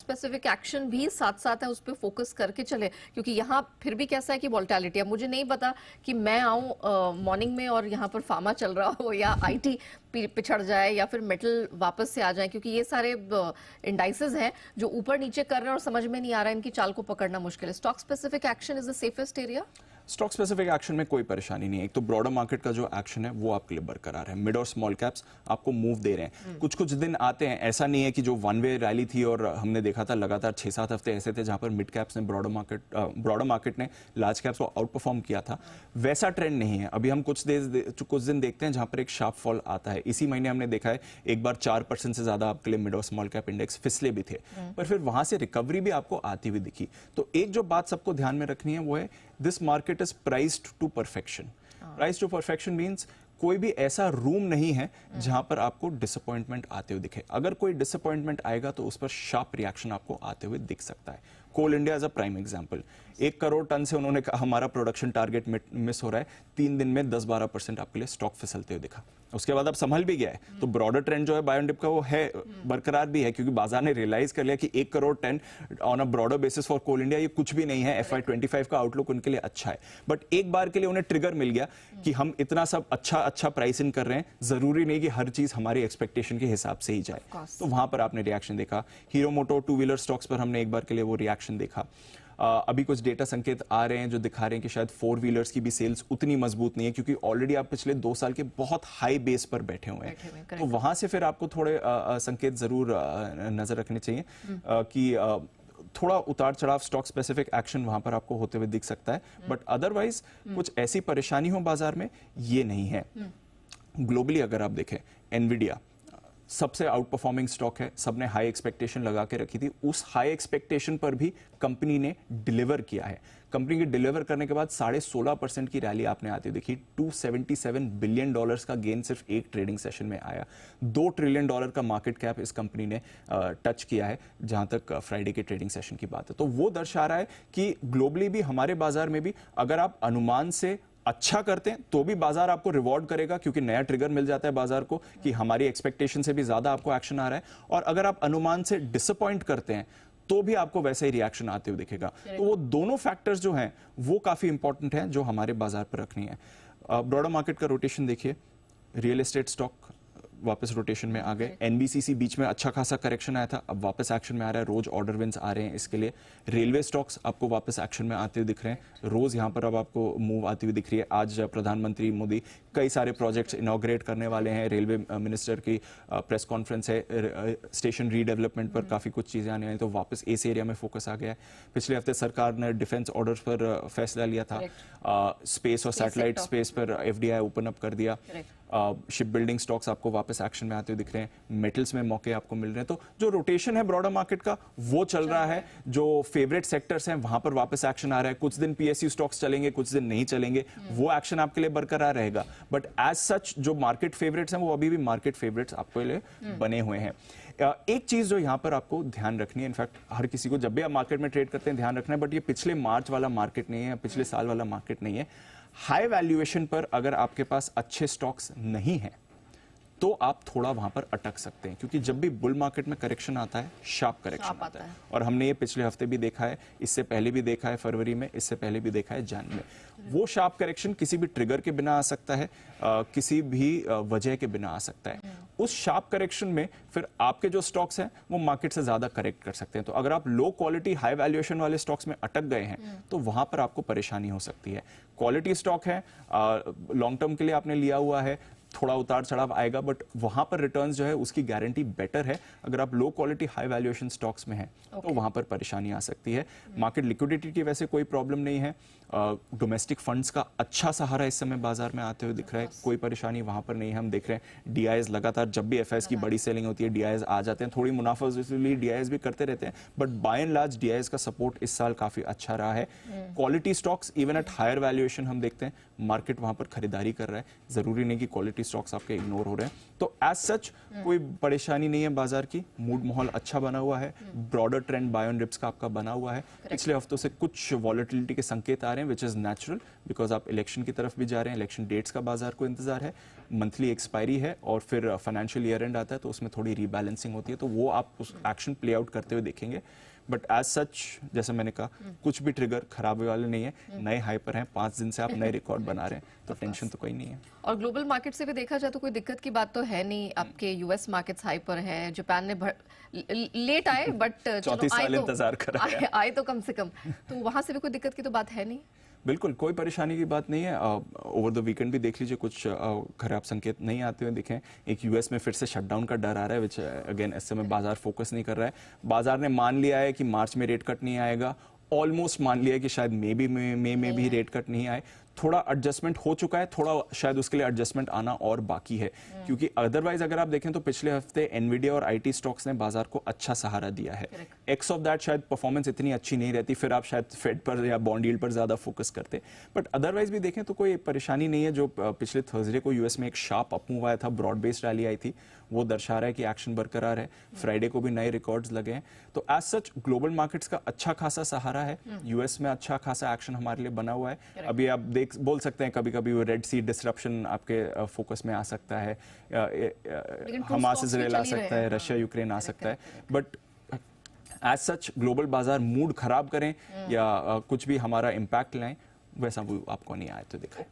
Specific action भी साथ साथ है, उस पर फोकस करके चले, क्योंकि यहाँ फिर भी कैसा है कि वोलेटिलिटी, अब मुझे नहीं पता कि मैं आऊँ मॉर्निंग में और यहाँ पर फार्मा चल रहा हो या आईटी पिछड़ जाए या फिर मेटल वापस से आ जाए, क्योंकि ये सारे इंडाइसेस हैं जो ऊपर नीचे कर रहे हैं और समझ में नहीं आ रहा है, इनकी चाल को पकड़ना मुश्किल है। Stock specific action is the safest area. Stock specific action में कोई परेशानी नहीं है। एक तो ब्रॉडर मार्केट का जो एक्शन है वो आपके लिए बरकरार है, मिड और स्मॉल कैप्स आपको मूव दे रहे हैं। कुछ कुछ दिन आते हैं, ऐसा नहीं है कि जो वन वे रैली थी और हमने देखा था लगातार 6-7 हफ्ते ऐसे थे जहां पर मिड कैप्स ने ब्रॉडर मार्केट ने लार्ज कैप्स को आउट परफॉर्म किया था, वैसा ट्रेंड नहीं है। अभी हम कुछ दिन देखते हैं जहां पर एक शार्प फॉल आता है। इसी महीने हमने देखा है एक बार 4% से ज्यादा आपके लिए मिड और स्मॉल कैप इंडेक्स फिसले भी थे, पर फिर वहां से रिकवरी भी आपको आती हुई दिखी। तो एक जो बात सबको ध्यान में रखनी है वो है, this market is priced to perfection. Price to perfection means कोई भी ऐसा रूम नहीं है जहां पर आपको डिसअपॉइंटमेंट आते हुए दिखे। अगर कोई डिसअपॉइंटमेंट आएगा तो उस पर शार्प रिएक्शन आपको आते हुए दिख सकता है। Coal India as a prime example, 1 crore tonne से उन्होंने कहा हमारा प्रोडक्शन टारगेट मिस हो रहा है, 3 दिन में 10-12% आपके लिए स्टॉक फिसलते हुए दिखा। उसके बाद अब संभल भी गया है, तो ब्रॉडर ट्रेंड जो है बायोडिप का वो है, बरकरार भी है, क्योंकि बाजार ने रियलाइज कर लिया कि 1 crore ton on a broader basis for Coal India ये कुछ भी नहीं है। FY25 का आउटलुक उनके लिए अच्छा है, बट एक बार के लिए उन्हें ट्रिगर मिल गया कि हम इतना सब अच्छा प्राइसिंग कर रहे हैं, जरूरी नहीं कि हर चीज हमारी एक्सपेक्टेशन के हिसाब से ही जाए। तो वहां पर आपने रिएक्शन देखा। हीरो मोटो 2 व्हीलर स्टॉक्स पर हमने एक बार के लिए वो रिएक्शन देखा। अभी कुछ डेटा संकेत आ रहे हैं जो दिखा रहे हैं कि शायद 4 व्हीलर्स की भी सेल्स उतनी मजबूत नहीं है, क्योंकि ऑलरेडी आप पिछले 2 साल के बहुत हाई बेस पर बैठे हुए हैं। तो वहां से फिर आपको थोड़े संकेत जरूर नजर रखने चाहिए कि थोड़ा उतार चढ़ाव स्टॉक स्पेसिफिक एक्शन वहां पर आपको होते हुए दिख सकता है, बट अदरवाइज कुछ ऐसी परेशानी हो बाजार में ये नहीं है। ग्लोबली अगर आप देखें, एनवीडिया सबसे आउट परफॉर्मिंग स्टॉक है, सबने हाई एक्सपेक्टेशन लगा के रखी थी, उस हाई एक्सपेक्टेशन पर भी कंपनी ने डिलीवर किया है। कंपनी के डिलीवर करने के बाद 16.5% की रैली आपने आती देखी। $277 बिलियन का गेन सिर्फ एक ट्रेडिंग सेशन में आया। $2 ट्रिलियन का मार्केट कैप इस कंपनी ने टच किया है जहां तक फ्राइडे के ट्रेडिंग सेशन की बात है। तो वो दर्शा रहा है कि ग्लोबली भी, हमारे बाजार में भी, अगर आप अनुमान से अच्छा करते हैं तो भी बाजार आपको रिवॉर्ड करेगा, क्योंकि नया ट्रिगर मिल जाता है बाजार को कि हमारी एक्सपेक्टेशन से भी ज्यादा आपको एक्शन आ रहा है। और अगर आप अनुमान से डिसअपॉइंट करते हैं तो भी आपको वैसे ही रिएक्शन आते हुए दिखेगा। तो वो दोनों फैक्टर्स जो हैं वो काफी इंपॉर्टेंट हैं जो हमारे बाजार पर रखनी है। ब्रॉडर मार्केट का रोटेशन देखिए, रियल एस्टेट स्टॉक वापस रोटेशन में आ गए। एनबीसीसी बीच में अच्छा खासा करेक्शन आया था, अब वापस एक्शन में आ रहा है, रोज ऑर्डर विंस आ रहे हैं इसके लिए। रेलवे स्टॉक्स आपको वापस एक्शन में आते हुए दिख रहे हैं, रोज यहां पर अब आपको मूव आती हुई दिख रही है। आज प्रधानमंत्री मोदी कई सारे प्रोजेक्ट्स इनॉग्रेट करने वाले हैं, रेलवे मिनिस्टर की प्रेस कॉन्फ्रेंस है, स्टेशन रीडेवलपमेंट पर काफी कुछ चीजें आने वाली, तो वापस इस एरिया में फोकस आ गया है। पिछले हफ्ते सरकार ने डिफेंस ऑर्डर्स पर फैसला लिया था, स्पेस और सैटेलाइट स्पेस पर FDI ओपन अप कर दिया। शिप बिल्डिंग स्टॉक्स आपको वापस एक्शन में आते हुए दिख रहे हैं, मेटल्स में मौके आपको मिल रहे हैं। तो जो रोटेशन है ब्रॉडर मार्केट का वो चल रहा है, जो फेवरेट सेक्टर्स हैं वहां पर वापस एक्शन आ रहा है। कुछ दिन PSU स्टॉक्स चलेंगे, कुछ दिन नहीं चलेंगे, वो एक्शन आपके लिए बरकरार रहेगा, बट एज सच जो मार्केट फेवरेट्स हैं वो अभी भी मार्केट फेवरेट्स आपके लिए बने हुए हैं। एक चीज जो यहां पर आपको ध्यान रखनी है, इनफैक्ट हर किसी को जब भी आप मार्केट में ट्रेड करते हैं ध्यान रखना है, बट ये पिछले मार्च वाला मार्केट नहीं है, पिछले साल वाला मार्केट नहीं है। हाई वैल्यूएशन पर अगर आपके पास अच्छे स्टॉक्स नहीं हैं तो आप थोड़ा वहां पर अटक सकते हैं, क्योंकि जब भी बुल मार्केट में करेक्शन आता है, शार्प करेक्शन आता है। और हमने ये पिछले हफ्ते भी देखा है, इससे पहले भी देखा है फरवरी में, इससे पहले भी देखा है जन में। वो शार्प करेक्शन किसी भी ट्रिगर के बिना आ सकता है, किसी भी वजह के बिना आ सकता है। उस शार्प करेक्शन में फिर आपके जो स्टॉक्स हैं वो मार्केट से ज्यादा करेक्ट कर सकते हैं। तो अगर आप लो क्वालिटी हाई वैल्यूएशन वाले स्टॉक्स में अटक गए हैं तो वहां पर आपको परेशानी हो सकती है। क्वालिटी स्टॉक है, लॉन्ग टर्म के लिए आपने लिया हुआ है, थोड़ा उतार चढ़ाव आएगा, बट वहां पर रिटर्न्स जो है उसकी गारंटी बेटर है। अगर आप low quality high valuation stocks में हैं तो वहां पर परेशानी आ सकती है। मार्केट लिक्विडिटी की वैसे कोई प्रॉब्लम नहीं है, डोमेस्टिक फंड्स का अच्छा सहारा इस समय बाजार में आते हुए दिख रहा है, कोई परेशानी वहां पर नहीं है। हम देख रहे हैं DIs लगातार, जब भी FIs की बड़ी सेलिंग होती है DIs आ जाते हैं, थोड़ी मुनाफा इसलिए DIs भी करते रहते हैं, but by and large DIs का सपोर्ट इस साल काफी अच्छा रहा है। Quality stocks even at higher valuation हम देखते हैं मार्केट वहां पर खरीदारी कर रहा है, जरूरी नहीं कि क्वालिटी सिक्योरिटी स्टॉक्स आपके इग्नोर हो रहे हैं। तो एज सच कोई परेशानी नहीं है बाजार की, मूड माहौल अच्छा बना हुआ है, broader trend buy on dips का आपका बना हुआ है। पिछले हफ्तों से कुछ वॉलेटिलिटी के संकेत आ रहे हैं, विच इज नेचुरल, बिकॉज आप इलेक्शन की तरफ भी जा रहे हैं, इलेक्शन डेट्स का बाजार को इंतजार है, मंथली एक्सपायरी है और फिर फाइनेंशियल ईयर एंड आता है, तो उसमें थोड़ी रीबैलेंसिंग होती है, तो वो आप उस एक्शन प्ले आउट करते हुए देखेंगे। बट एज सच जैसे मैंने कहा, कुछ भी ट्रिगर खराब होने वाले नहीं है, नए हाई पर हैं, 5 दिन से आप नए रिकॉर्ड बना रहे हैं, तो टेंशन तो कोई नहीं है। और ग्लोबल मार्केट से भी देखा जाए तो कोई दिक्कत की बात तो है नहीं, आपके यूएस मार्केट्स हाई पर हैं, जापान ने लेट आए बट 34 साल इंतजार कर रहे हैं। आए तो कम से कम, तो वहां से भी कोई दिक्कत की तो बात है नहीं। बिल्कुल कोई परेशानी की बात नहीं है। ओवर द वीकेंड भी देख लीजिए, कुछ खराब संकेत नहीं आते हुए दिखे। एक यूएस में फिर से शटडाउन का डर आ रहा है, विच अगेन इस समय बाजार फोकस नहीं कर रहा है। बाजार ने मान लिया है कि मार्च में रेट कट नहीं आएगा, ऑलमोस्ट मान लिया है कि शायद मई में भी रेट कट नहीं आए। थोड़ा एडजस्टमेंट हो चुका है, थोड़ा शायद उसके लिए एडजस्टमेंट आना और बाकी है, क्योंकि अदरवाइज अगर आप देखें तो पिछले हफ्ते एनवीडिया और आईटी स्टॉक्स ने बाजार को अच्छा सहारा दिया है। एक्स ऑफ दैट शायद परफॉर्मेंस इतनी अच्छी नहीं रहती, फिर आप शायद फेड पर या बॉन्ड यील्ड पर ज्यादा फोकस करते। बट अदरवाइज भी देखें तो कोई परेशानी नहीं है। जो पिछले थर्सडे को यूएस में एक शार्प अप मूव आया था, ब्रॉड बेस्ड रैली आई थी, वो दर्शा रहा है कि एक्शन बरकरार है। फ्राइडे को भी नए रिकॉर्ड्स लगे हैं, तो एज सच ग्लोबल मार्केट्स का अच्छा खासा सहारा है। यूएस में अच्छा खासा एक्शन हमारे लिए बना हुआ है। अभी आप बोल सकते हैं कभी कभी वो रेड सी डिसरप्शन आपके फोकस में आ सकता है, हमास इजराइल आ सकता है, रशिया यूक्रेन आ सकता है, बट एज सच ग्लोबल बाजार मूड खराब करें या कुछ भी हमारा इम्पैक्ट लाएं, वैसा वो आपको नहीं आया तो दिखा।